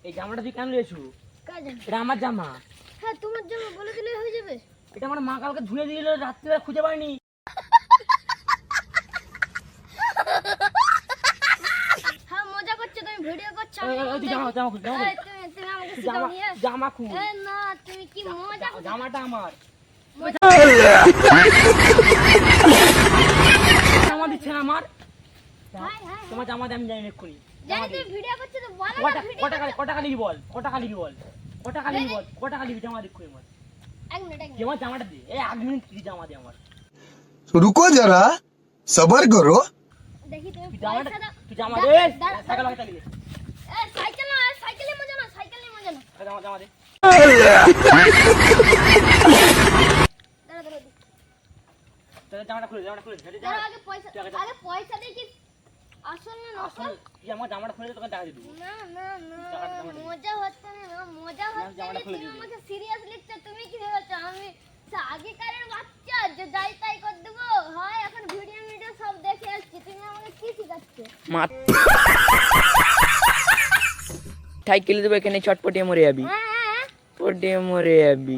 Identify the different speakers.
Speaker 1: এই জামাটা তুই কেন নিয়েছো?
Speaker 2: কার জামা?
Speaker 1: এটা আমার জামা।
Speaker 2: হ্যাঁ তোমার জামা, বলে দিলে হয়ে যাবে।
Speaker 1: এটা আমার মা কালকে ধুয়ে দিল, রাত্রিবেলা খুঁজে পাইনি।
Speaker 2: হ্যাঁ মজা করছো তুমি, ভিডিও করছো।
Speaker 1: তুই জামা জামা খুল, জামা খুল।
Speaker 2: তুমি আমাকে
Speaker 1: জামা
Speaker 2: শিখাওনি।
Speaker 1: জামা খুল।
Speaker 2: না তুমি কি মজা করছো?
Speaker 1: জামাটা আমার। জামা দিচ্ছে না আমার।
Speaker 2: হাই হাই
Speaker 1: তোমার জামা দিয়ে আমি জানি এক্ষুনি।
Speaker 2: জানি তুমি ভিডিও করছো তো বলো না ভিডিও।
Speaker 1: কটা কালি বল, কটা কালি বল, কটা কালি বল, কটা কালি জামা দেখুই আমার।
Speaker 2: এক মিনিট
Speaker 1: যেমন জামাটা দে, এই 1 মিনিট কি জামা দে আমার।
Speaker 3: रुको जरा सबर करो।
Speaker 2: দেখি তুমি
Speaker 1: তুই জামাটা,
Speaker 2: পয়সা দাও।
Speaker 1: তুই জামা দে, সাইকেল লাগা চালিয়ে।
Speaker 2: সাইকেল না, সাইকেলে মজা না, সাইকেলে মজা না।
Speaker 1: জামা জামা দে।
Speaker 2: দাঁড়া দাঁড়া
Speaker 1: তাহলে জামাটা খুলে, জামাটা খুলে।
Speaker 2: দাঁড়া, আগে পয়সা দিয়ে কি আসল না নকল?
Speaker 1: তুই আমার জামাটা খুলে তোকে দেখা দিবি।
Speaker 2: না না না মজা হচ্ছে না, মজা হচ্ছে না। তুমি আমাকে সিরিয়াস লিখছো, তুমি কি ভেবেছো আমি আগেকারের বাচ্চা যে যাই তাই করে দেবো? হয় এখন ভিডিও সব দেখে আসছি, তুমি আমাকে কি শিখাচ্ছ?
Speaker 4: সাইকেল দেবো এখানে, চটপটিয়ে মরে যাবি, পটিয়ে মরে যাবি।